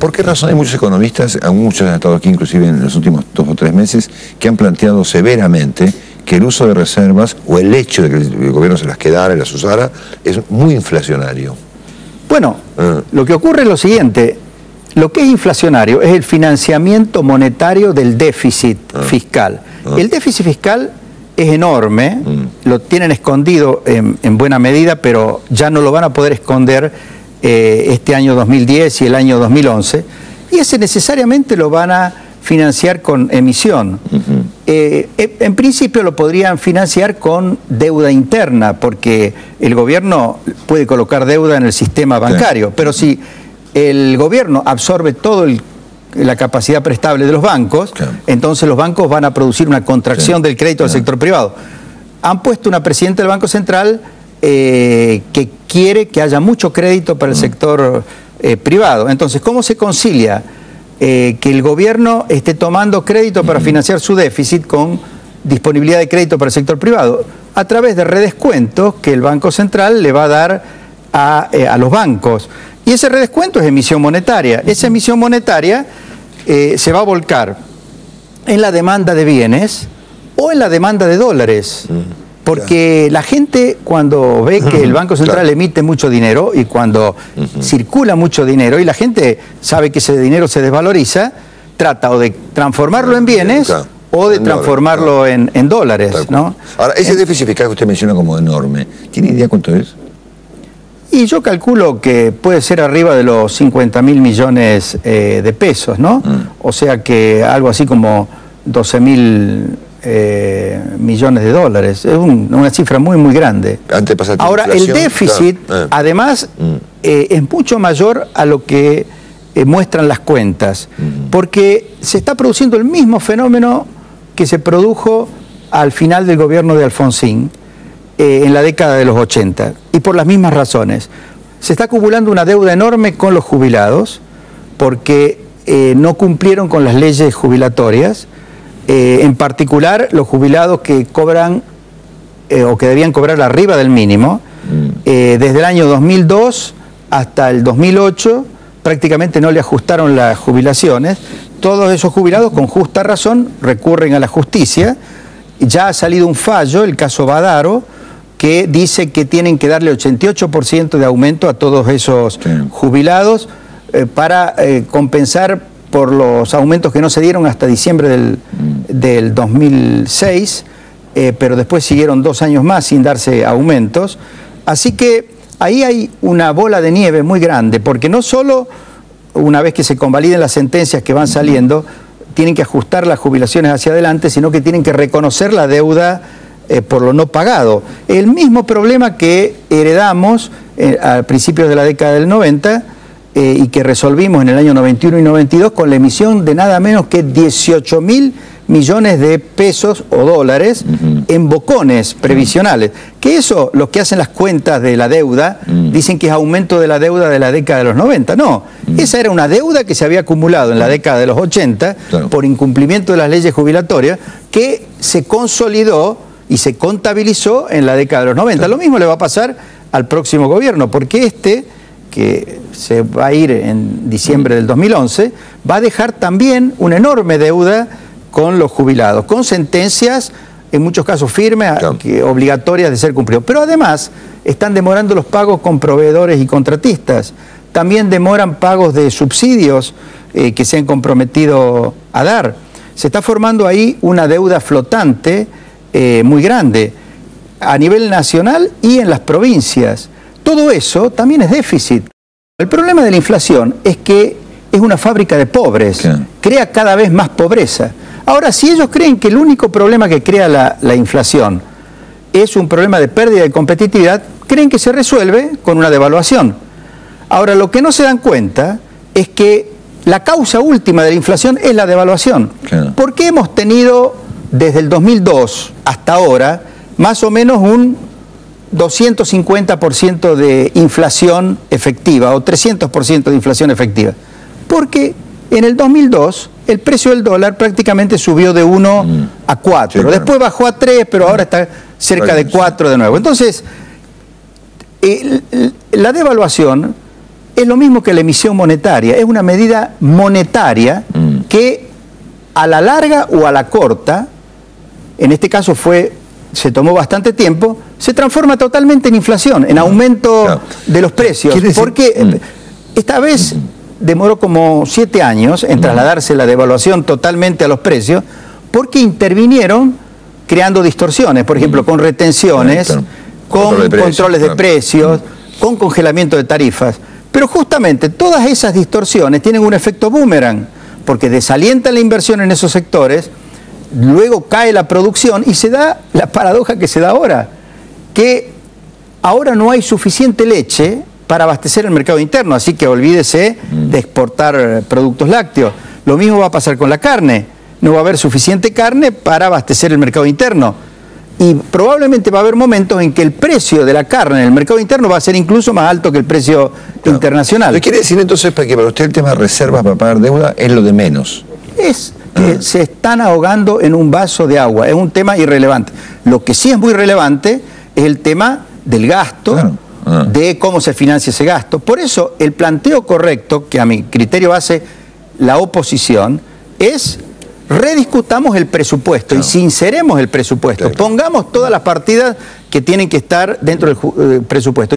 ¿Por qué razón hay muchos economistas, muchos han estado aquí inclusive en los últimos 2 o 3 meses, que han planteado severamente que el uso de reservas o el hecho de que el gobierno se las quedara y las usara es muy inflacionario? Bueno, lo que ocurre es lo siguiente: lo que es inflacionario es el financiamiento monetario del déficit fiscal. El déficit fiscal es enorme, lo tienen escondido en buena medida, pero ya no lo van a poder esconder este año 2010 y el año 2011, y ese necesariamente lo van a financiar con emisión. En principio lo podrían financiar con deuda interna, porque el gobierno puede colocar deuda en el sistema bancario, pero si el gobierno absorbe toda la capacidad prestable de los bancos, entonces los bancos van a producir una contracción del crédito del sector privado. Han puesto una presidenta del Banco Central que quiere que haya mucho crédito para el sector privado. Entonces, ¿cómo se concilia que el gobierno esté tomando crédito para financiar su déficit con disponibilidad de crédito para el sector privado? A través de redescuentos que el Banco Central le va a dar a los bancos. Y ese redescuento es emisión monetaria. Esa emisión monetaria se va a volcar en la demanda de bienes o en la demanda de dólares. Porque la gente, cuando ve que el Banco Central emite mucho dinero y cuando circula mucho dinero y la gente sabe que ese dinero se desvaloriza, trata o de transformarlo en bienes o de transformarlo en dólares, ¿no? Ahora, ese déficit fiscal que usted menciona como enorme, ¿tiene idea cuánto es? Y yo calculo que puede ser arriba de los 50.000 millones de pesos, ¿no? O sea que algo así como 12.000 millones de dólares. Es una cifra muy, muy grande. Ahora, el déficit, además, es mucho mayor a lo que muestran las cuentas, porque se está produciendo el mismo fenómeno que se produjo al final del gobierno de Alfonsín, en la década de los 80, y por las mismas razones. Se está acumulando una deuda enorme con los jubilados, porque no cumplieron con las leyes jubilatorias. En particular, los jubilados que cobran o que debían cobrar arriba del mínimo, desde el año 2002 hasta el 2008 prácticamente no le ajustaron las jubilaciones. Todos esos jubilados, con justa razón, recurren a la justicia. Ya ha salido un fallo, el caso Badaro, que dice que tienen que darle 88% de aumento a todos esos jubilados para compensar por los aumentos que no se dieron hasta diciembre del 2006, pero después siguieron 2 años más sin darse aumentos. Así que ahí hay una bola de nieve muy grande, porque no solo una vez que se convaliden las sentencias que van saliendo, tienen que ajustar las jubilaciones hacia adelante, sino que tienen que reconocer la deuda por lo no pagado. El mismo problema que heredamos a principios de la década del 90, y que resolvimos en el año 91 y 92 con la emisión de nada menos que 18.000 millones de pesos o dólares en bocones previsionales. Que eso, los que hacen las cuentas de la deuda, dicen que es aumento de la deuda de la década de los 90. No, esa era una deuda que se había acumulado en la década de los 80 por incumplimiento de las leyes jubilatorias, que se consolidó y se contabilizó en la década de los 90. Lo mismo le va a pasar al próximo gobierno, porque que se va a ir en diciembre del 2011, va a dejar también una enorme deuda con los jubilados, con sentencias, en muchos casos firmes, obligatorias de ser cumplidas. Pero además están demorando los pagos con proveedores y contratistas. También demoran pagos de subsidios que se han comprometido a dar. Se está formando ahí una deuda flotante muy grande a nivel nacional y en las provincias. Todo eso también es déficit. El problema de la inflación es que es una fábrica de pobres, crea cada vez más pobreza. Ahora, si ellos creen que el único problema que crea la inflación es un problema de pérdida de competitividad, creen que se resuelve con una devaluación. Ahora, lo que no se dan cuenta es que la causa última de la inflación es la devaluación. Porque hemos tenido desde el 2002 hasta ahora más o menos un 250% de inflación efectiva o 300% de inflación efectiva. Porque en el 2002 el precio del dólar prácticamente subió de 1 a 4. Después bajó a 3, pero ahora está cerca de 4 de nuevo. Entonces, la devaluación es lo mismo que la emisión monetaria, es una medida monetaria que a la larga o a la corta, en este caso se tomó bastante tiempo, se transforma totalmente en inflación, en aumento de los precios. Porque esta vez demoró como 7 años en trasladarse la devaluación totalmente a los precios, porque intervinieron creando distorsiones, por ejemplo, con retenciones, con controles de precios, con congelamiento de tarifas. Pero justamente todas esas distorsiones tienen un efecto boomerang, porque desalienta la inversión en esos sectores, luego cae la producción y se da la paradoja que se da ahora, que ahora no hay suficiente leche para abastecer el mercado interno, así que olvídese de exportar productos lácteos. Lo mismo va a pasar con la carne, no va a haber suficiente carne para abastecer el mercado interno. Y probablemente va a haber momentos en que el precio de la carne en el mercado interno va a ser incluso más alto que el precio internacional. ¿Lo quiere decir entonces que para usted el tema de reservas para pagar deuda es lo de menos? Es que se están ahogando en un vaso de agua, es un tema irrelevante. Lo que sí es muy relevante es el tema del gasto, de cómo se financia ese gasto. Por eso el planteo correcto, que a mi criterio hace la oposición, es rediscutamos el presupuesto y sinceremos el presupuesto, pongamos todas las partidas que tienen que estar dentro del presupuesto.